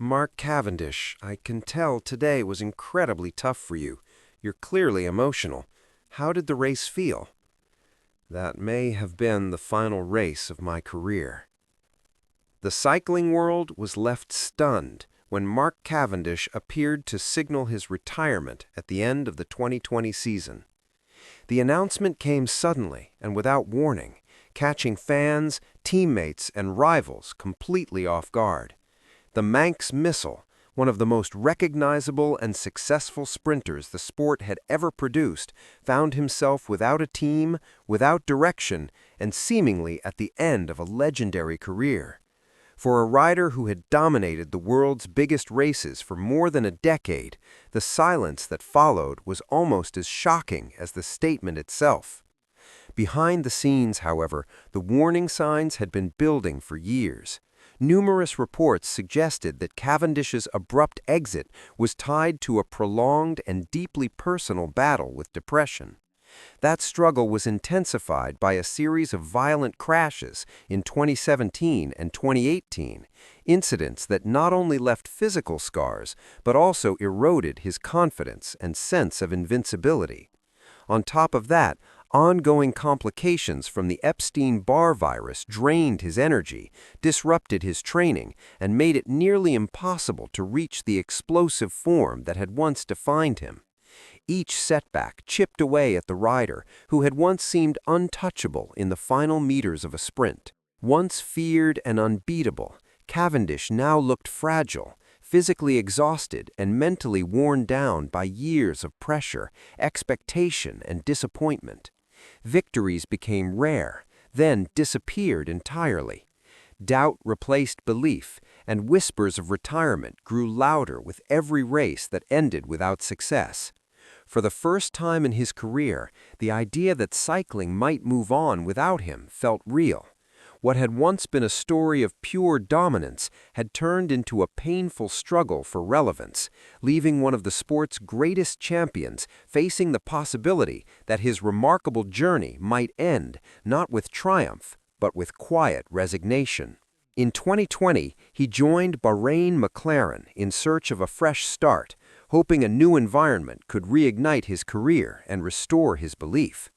Mark Cavendish, I can tell today was incredibly tough for you. You're clearly emotional. How did the race feel? That may have been the final race of my career. The cycling world was left stunned when Mark Cavendish appeared to signal his retirement at the end of the 2020 season. The announcement came suddenly and without warning, catching fans, teammates, and rivals completely off guard. The Manx Missile, one of the most recognizable and successful sprinters the sport had ever produced, found himself without a team, without direction, and seemingly at the end of a legendary career. For a rider who had dominated the world's biggest races for more than a decade, the silence that followed was almost as shocking as the statement itself. Behind the scenes, however, the warning signs had been building for years. Numerous reports suggested that Cavendish's abrupt exit was tied to a prolonged and deeply personal battle with depression. That struggle was intensified by a series of violent crashes in 2017 and 2018, incidents that not only left physical scars, but also eroded his confidence and sense of invincibility. On top of that, ongoing complications from the Epstein-Barr virus drained his energy, disrupted his training, and made it nearly impossible to reach the explosive form that had once defined him. Each setback chipped away at the rider who had once seemed untouchable in the final meters of a sprint. Once feared and unbeatable, Cavendish now looked fragile, physically exhausted and mentally worn down by years of pressure, expectation, and disappointment. Victories became rare, then disappeared entirely. Doubt replaced belief, and whispers of retirement grew louder with every race that ended without success. For the first time in his career, the idea that cycling might move on without him felt real. What had once been a story of pure dominance had turned into a painful struggle for relevance, leaving one of the sport's greatest champions facing the possibility that his remarkable journey might end not with triumph, but with quiet resignation. In 2020, he joined Bahrain McLaren in search of a fresh start, hoping a new environment could reignite his career and restore his belief.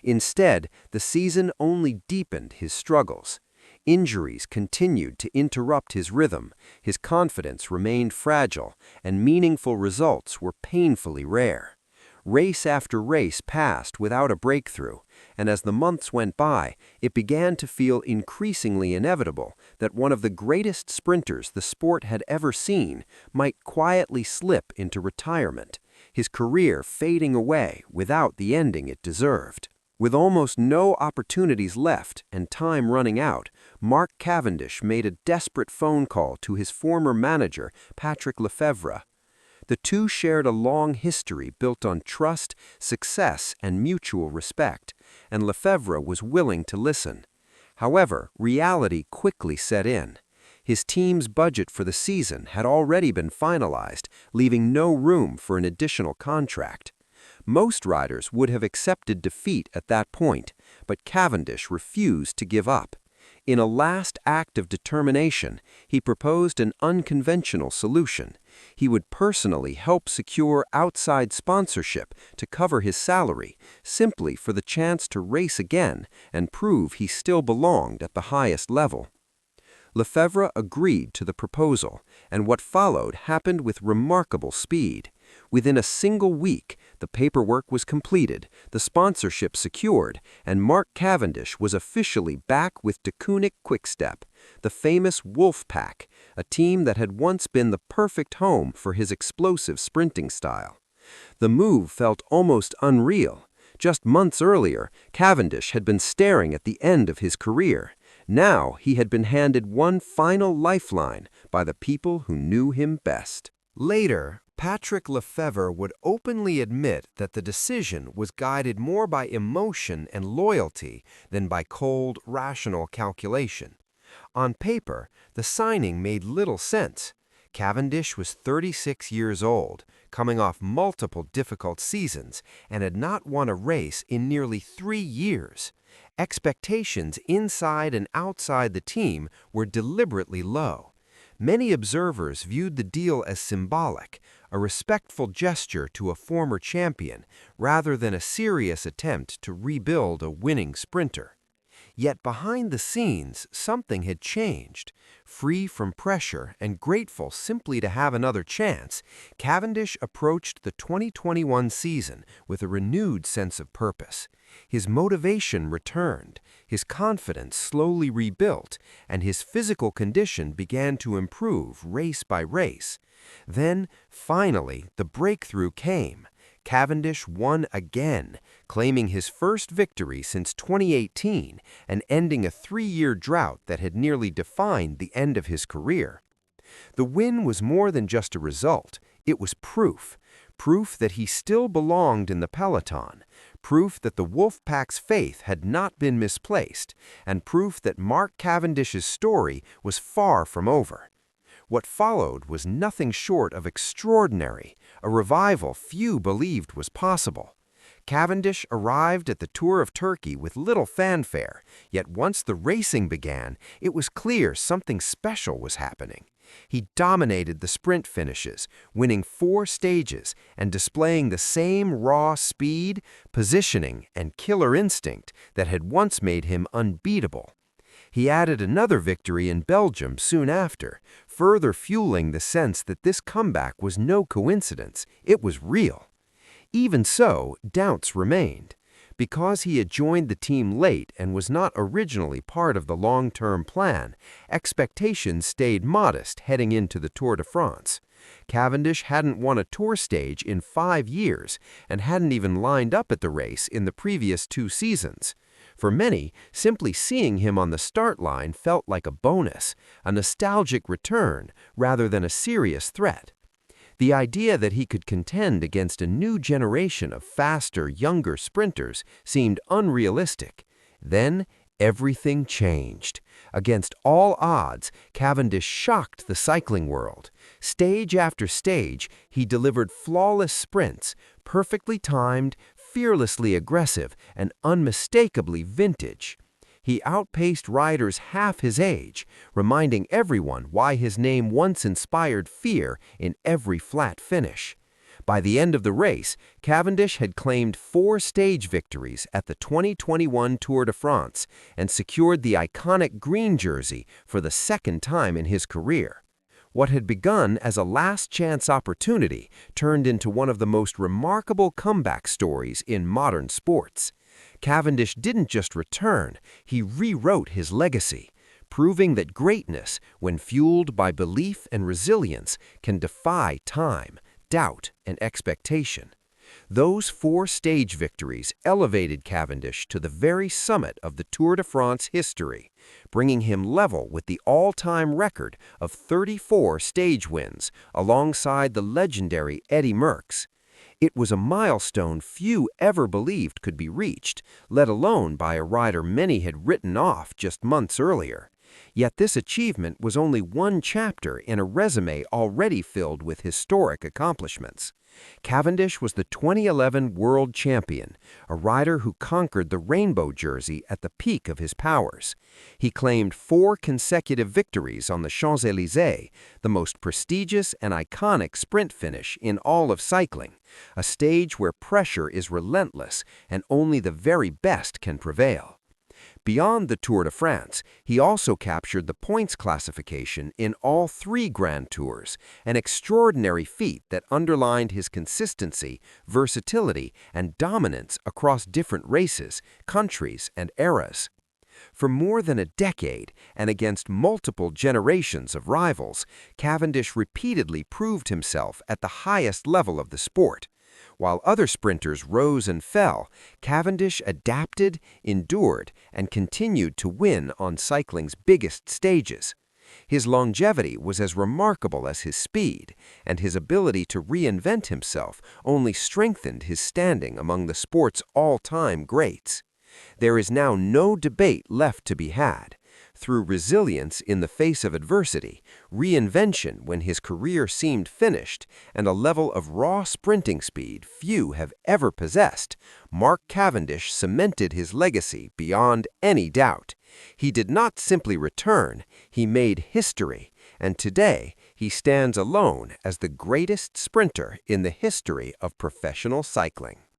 Instead, the season only deepened his struggles. Injuries continued to interrupt his rhythm, his confidence remained fragile, and meaningful results were painfully rare. Race after race passed without a breakthrough, and as the months went by, it began to feel increasingly inevitable that one of the greatest sprinters the sport had ever seen might quietly slip into retirement, his career fading away without the ending it deserved. With almost no opportunities left and time running out, Mark Cavendish made a desperate phone call to his former manager, Patrick Lefevre. The two shared a long history built on trust, success, and mutual respect, and Lefevre was willing to listen. However, reality quickly set in. His team's budget for the season had already been finalized, leaving no room for an additional contract. Most riders would have accepted defeat at that point, but Cavendish refused to give up. In a last act of determination, he proposed an unconventional solution. He would personally help secure outside sponsorship to cover his salary, simply for the chance to race again and prove he still belonged at the highest level. Lefevre agreed to the proposal, and what followed happened with remarkable speed. Within a single week, the paperwork was completed, the sponsorship secured, and Mark Cavendish was officially back with Deceuninck Quick-Step, the famous Wolf Pack, a team that had once been the perfect home for his explosive sprinting style. The move felt almost unreal. Just months earlier, Cavendish had been staring at the end of his career. Now he had been handed one final lifeline by the people who knew him best. Later, Patrick Lefevre would openly admit that the decision was guided more by emotion and loyalty than by cold, rational calculation. On paper, the signing made little sense. Cavendish was 36 years old, coming off multiple difficult seasons, and had not won a race in nearly 3 years. Expectations inside and outside the team were deliberately low. Many observers viewed the deal as symbolic, a respectful gesture to a former champion, rather than a serious attempt to rebuild a winning sprinter. Yet behind the scenes, something had changed. Free from pressure and grateful simply to have another chance, Cavendish approached the 2021 season with a renewed sense of purpose. His motivation returned, his confidence slowly rebuilt, and his physical condition began to improve race by race. Then, finally, the breakthrough came. Cavendish won again, claiming his first victory since 2018 and ending a 3-year drought that had nearly defined the end of his career. The win was more than just a result, it was proof. Proof that he still belonged in the peloton, proof that the Wolfpack's faith had not been misplaced, and proof that Mark Cavendish's story was far from over. What followed was nothing short of extraordinary, a revival few believed was possible. Cavendish arrived at the Tour of Turkey with little fanfare, yet once the racing began, it was clear something special was happening. He dominated the sprint finishes, winning 4 stages and displaying the same raw speed, positioning, and killer instinct that had once made him unbeatable. He added another victory in Belgium soon after, further fueling the sense that this comeback was no coincidence, it was real. Even so, doubts remained. Because he had joined the team late and was not originally part of the long-term plan, expectations stayed modest heading into the Tour de France. Cavendish hadn't won a Tour stage in 5 years and hadn't even lined up at the race in the previous 2 seasons. For many, simply seeing him on the start line felt like a bonus, a nostalgic return rather than a serious threat. The idea that he could contend against a new generation of faster, younger sprinters seemed unrealistic. Then, everything changed. Against all odds, Cavendish shocked the cycling world. Stage after stage, he delivered flawless sprints, perfectly timed, fearlessly aggressive, and unmistakably vintage. He outpaced riders half his age, reminding everyone why his name once inspired fear in every flat finish. By the end of the race, Cavendish had claimed 4 stage victories at the 2021 Tour de France and secured the iconic green jersey for the 2nd time in his career. What had begun as a last-chance opportunity turned into one of the most remarkable comeback stories in modern sports. Cavendish didn't just return, he rewrote his legacy, proving that greatness, when fueled by belief and resilience, can defy time, doubt, and expectation. Those 4 stage victories elevated Cavendish to the very summit of the Tour de France history, bringing him level with the all-time record of 34 stage wins alongside the legendary Eddy Merckx. It was a milestone few ever believed could be reached, let alone by a rider many had written off just months earlier. Yet this achievement was only one chapter in a resume already filled with historic accomplishments. Cavendish was the 2011 World Champion, a rider who conquered the rainbow jersey at the peak of his powers. He claimed 4 consecutive victories on the Champs-Élysées, the most prestigious and iconic sprint finish in all of cycling, a stage where pressure is relentless and only the very best can prevail. Beyond the Tour de France, he also captured the points classification in all 3 Grand Tours, an extraordinary feat that underlined his consistency, versatility, and dominance across different races, countries, and eras. For more than a decade, and against multiple generations of rivals, Cavendish repeatedly proved himself at the highest level of the sport. While other sprinters rose and fell, Cavendish adapted, endured, and continued to win on cycling's biggest stages. His longevity was as remarkable as his speed, and his ability to reinvent himself only strengthened his standing among the sport's all-time greats. There is now no debate left to be had. Through resilience in the face of adversity, reinvention when his career seemed finished, and a level of raw sprinting speed few have ever possessed, Mark Cavendish cemented his legacy beyond any doubt. He did not simply return, he made history, and today he stands alone as the greatest sprinter in the history of professional cycling.